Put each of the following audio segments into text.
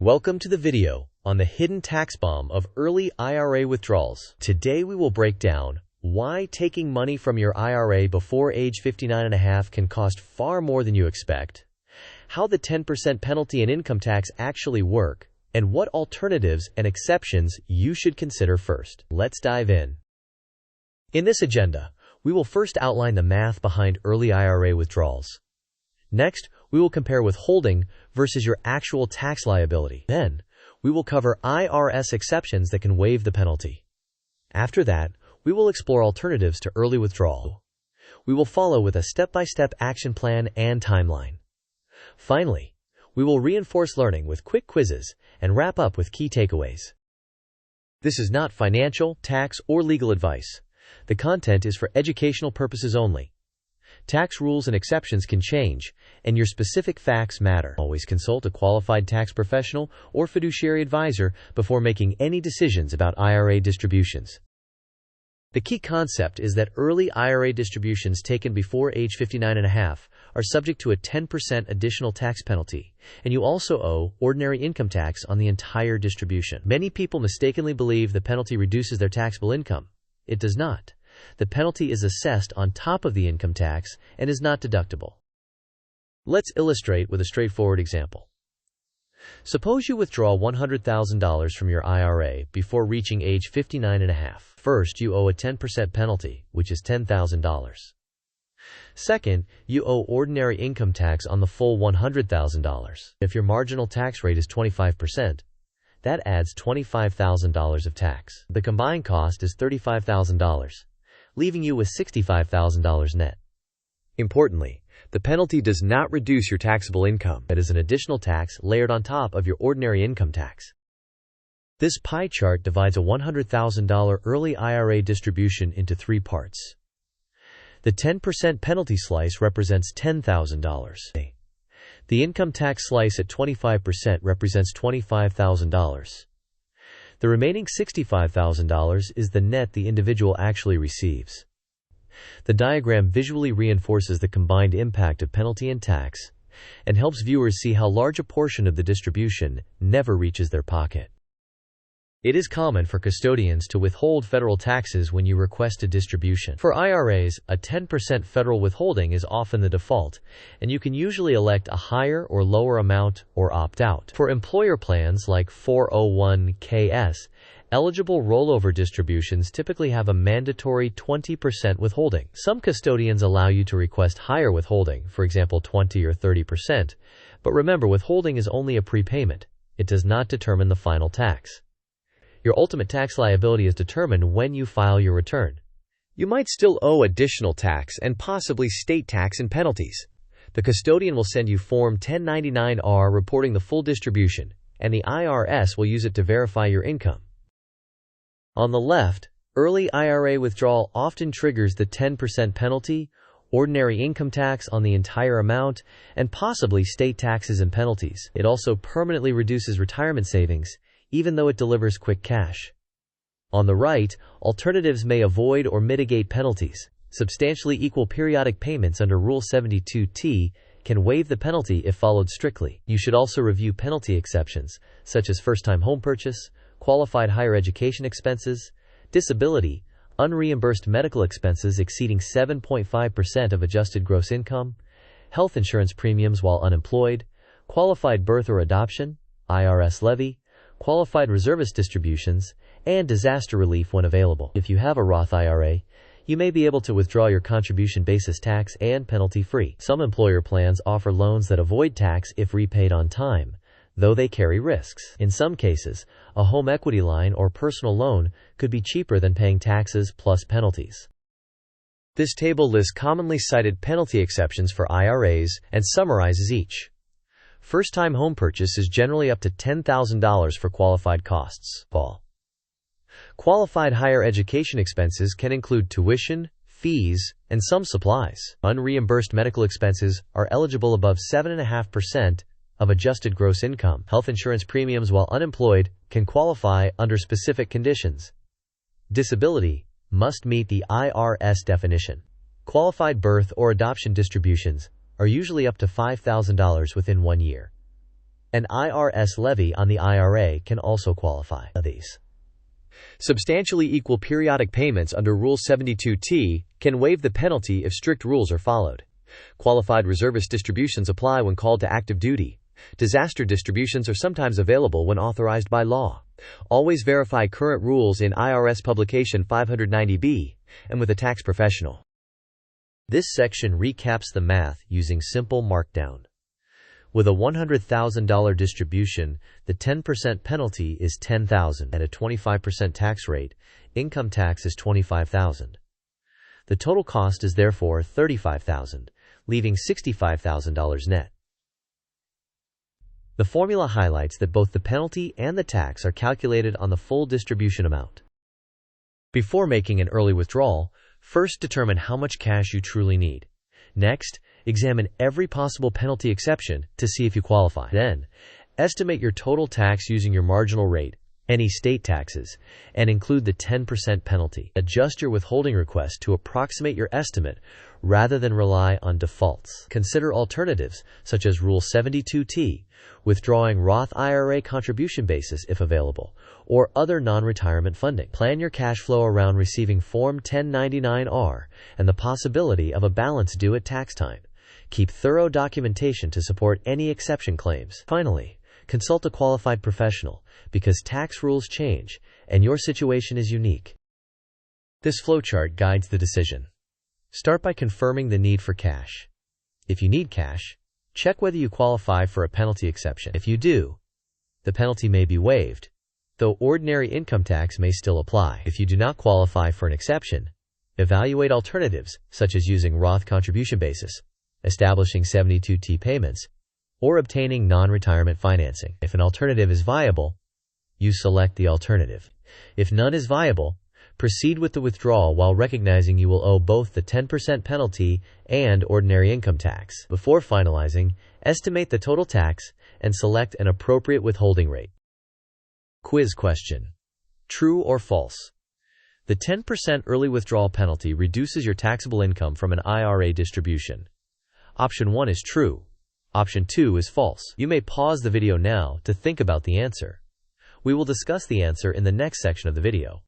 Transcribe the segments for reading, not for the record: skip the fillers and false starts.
Welcome to the video on the hidden tax bomb of early IRA withdrawals. Today we will break down why taking money from your IRA before age 59.5 can cost far more than you expect, how the 10% penalty and income tax actually work, and what alternatives and exceptions you should consider first. Let's dive in. In this agenda, we will first outline the math behind early IRA withdrawals. Next, we will compare withholding versus your actual tax liability. Then, we will cover IRS exceptions that can waive the penalty. After that, we will explore alternatives to early withdrawal. We will follow with a step-by-step action plan and timeline. Finally, we will reinforce learning with quick quizzes and wrap up with key takeaways. This is not financial, tax, or legal advice. The content is for educational purposes only. Tax rules and exceptions can change, and your specific facts matter. Always consult a qualified tax professional or fiduciary advisor before making any decisions about IRA distributions. The key concept is that early IRA distributions taken before age 59.5 are subject to a 10% additional tax penalty, and you also owe ordinary income tax on the entire distribution. Many people mistakenly believe the penalty reduces their taxable income. It does not. The penalty is assessed on top of the income tax and is not deductible. Let's illustrate with a straightforward example. Suppose you withdraw $100,000 from your IRA before reaching age 59.5. First, you owe a 10% penalty, which is $10,000. Second, you owe ordinary income tax on the full $100,000. If your marginal tax rate is 25%, that adds $25,000 of tax. The combined cost is $35,000. Leaving you with $65,000 net. Importantly, the penalty does not reduce your taxable income. It is an additional tax layered on top of your ordinary income tax. This pie chart divides a $100,000 early IRA distribution into three parts. The 10% penalty slice represents $10,000. The income tax slice at 25% represents $25,000. The remaining $65,000 is the net the individual actually receives. The diagram visually reinforces the combined impact of penalty and tax and helps viewers see how large a portion of the distribution never reaches their pocket. It is common for custodians to withhold federal taxes when you request a distribution. For IRAs, a 10% federal withholding is often the default, and you can usually elect a higher or lower amount or opt out. For employer plans like 401(k)s, eligible rollover distributions typically have a mandatory 20% withholding. Some custodians allow you to request higher withholding, for example 20 or 30%, but remember, withholding is only a prepayment. It does not determine the final tax. Your ultimate tax liability is determined when you file your return. You might still owe additional tax and possibly state tax and penalties. The custodian will send you Form 1099-R reporting the full distribution, and the IRS will use it to verify your income. On the left, early IRA withdrawal often triggers the 10% penalty, ordinary income tax on the entire amount, and possibly state taxes and penalties. It also permanently reduces retirement savings, even though it delivers quick cash. On the right, alternatives may avoid or mitigate penalties. Substantially equal periodic payments under Rule 72T can waive the penalty if followed strictly. You should also review penalty exceptions, such as first-time home purchase, qualified higher education expenses, disability, unreimbursed medical expenses exceeding 7.5% of adjusted gross income, health insurance premiums while unemployed, qualified birth or adoption, IRS levy, qualified reservist distributions, and disaster relief when available. If you have a Roth IRA, you may be able to withdraw your contribution basis tax and penalty-free. Some employer plans offer loans that avoid tax if repaid on time, though they carry risks. In some cases, a home equity line or personal loan could be cheaper than paying taxes plus penalties. This table lists commonly cited penalty exceptions for IRAs and summarizes each. First-time home purchase is generally up to $10,000 for qualified costs. Qualified higher education expenses can include tuition, fees, and some supplies. Unreimbursed medical expenses are eligible above 7.5% of adjusted gross income. Health insurance premiums while unemployed can qualify under specific conditions. Disability must meet the IRS definition. Qualified birth or adoption distributions are usually up to $5,000 within 1 year. An IRS levy on the IRA can also qualify. These substantially equal periodic payments under Rule 72T can waive the penalty if strict rules are followed. Qualified reservist distributions apply when called to active duty. Disaster distributions are sometimes available when authorized by law. Always verify current rules in IRS Publication 590B and with a tax professional. This section recaps the math using simple markdown. With a $100,000 distribution, the 10% penalty is $10,000. At a 25% tax rate, income tax is $25,000. The total cost is therefore $35,000, leaving $65,000 net. The formula highlights that both the penalty and the tax are calculated on the full distribution amount. Before making an early withdrawal, first determine how much cash you truly need. Next, examine every possible penalty exception to see if you qualify. Then, estimate your total tax using your marginal rate, any state taxes, and include the 10% penalty. Adjust your withholding request to approximate your estimate rather than rely on defaults. Consider alternatives such as Rule 72T, withdrawing Roth IRA contribution basis if available, or other non-retirement funding. Plan your cash flow around receiving Form 1099-R and the possibility of a balance due at tax time. Keep thorough documentation to support any exception claims. Finally, consult a qualified professional because tax rules change and your situation is unique. This flowchart guides the decision. Start by confirming the need for cash. If you need cash, check whether you qualify for a penalty exception. If you do, the penalty may be waived, though ordinary income tax may still apply. If you do not qualify for an exception, evaluate alternatives such as using Roth contribution basis, establishing 72T payments, or obtaining non-retirement financing. If an alternative is viable, you select the alternative. If none is viable, proceed with the withdrawal while recognizing you will owe both the 10% penalty and ordinary income tax. Before finalizing, estimate the total tax and select an appropriate withholding rate. Quiz question. True or false? The 10% early withdrawal penalty reduces your taxable income from an IRA distribution. Option 1 is true. Option 2 is false. You may pause the video now to think about the answer. We will discuss the answer in the next section of the video.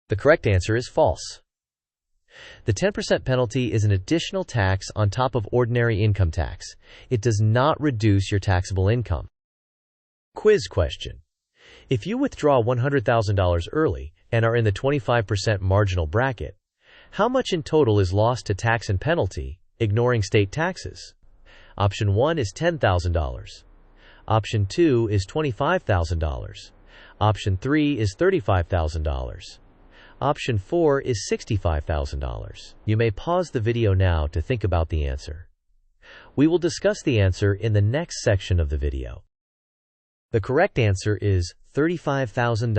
The correct answer is false. The 10% penalty is an additional tax on top of ordinary income tax. It does not reduce your taxable income. Quiz question. If you withdraw $100,000 early and are in the 25% marginal bracket, how much in total is lost to tax and penalty, ignoring state taxes? Option 1 is $10,000. Option 2 is $25,000. Option 3 is $35,000. Option 4 is $65,000. You may pause the video now to think about the answer. We will discuss the answer in the next section of the video. The correct answer is $35,000.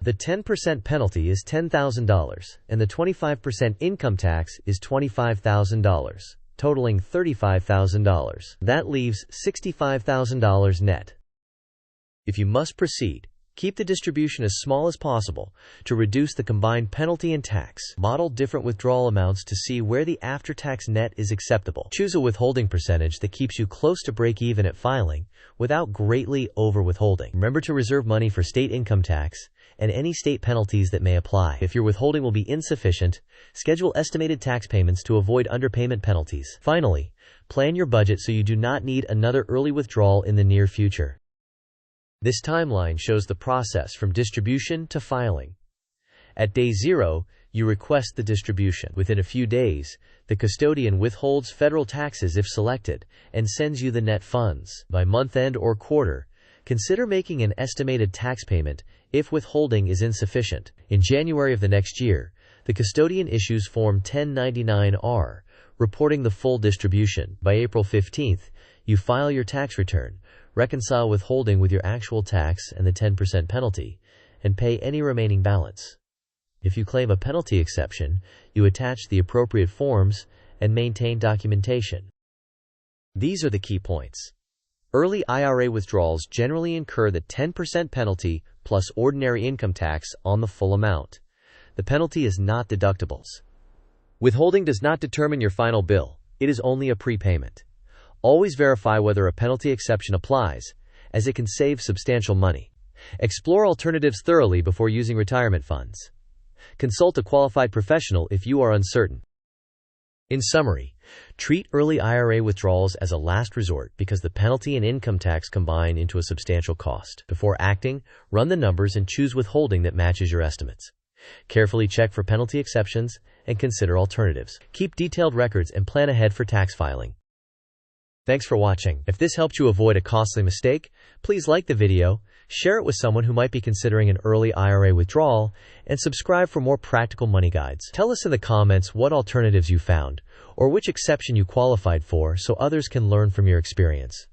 The 10% penalty is $10,000, and the 25% income tax is $25,000, totaling $35,000. That leaves $65,000 net. If you must proceed, keep the distribution as small as possible to reduce the combined penalty and tax. Model different withdrawal amounts to see where the after-tax net is acceptable. Choose a withholding percentage that keeps you close to break-even at filing without greatly over-withholding. Remember to reserve money for state income tax and any state penalties that may apply. If your withholding will be insufficient, schedule estimated tax payments to avoid underpayment penalties. Finally, plan your budget so you do not need another early withdrawal in the near future. This timeline shows the process from distribution to filing. At day 0, you request the distribution. Within a few days, the custodian withholds federal taxes if selected and sends you the net funds. By month end or quarter, consider making an estimated tax payment if withholding is insufficient. In January of the next year, the custodian issues Form 1099-R, reporting the full distribution. By April 15th, you file your tax return, reconcile withholding with your actual tax and the 10% penalty, and pay any remaining balance. If you claim a penalty exception, you attach the appropriate forms and maintain documentation. These are the key points. Early IRA withdrawals generally incur the 10% penalty plus ordinary income tax on the full amount. The penalty is not deductibles. Withholding does not determine your final bill. It is only a prepayment. Always verify whether a penalty exception applies, as it can save substantial money. Explore alternatives thoroughly before using retirement funds. Consult a qualified professional if you are uncertain. In summary, treat early IRA withdrawals as a last resort because the penalty and income tax combine into a substantial cost. Before acting, run the numbers and choose withholding that matches your estimates. Carefully check for penalty exceptions and consider alternatives. Keep detailed records and plan ahead for tax filing. Thanks for watching. If this helped you avoid a costly mistake, please like the video, share it with someone who might be considering an early IRA withdrawal, and subscribe for more practical money guides. Tell us in the comments what alternatives you found, or which exception you qualified for so others can learn from your experience.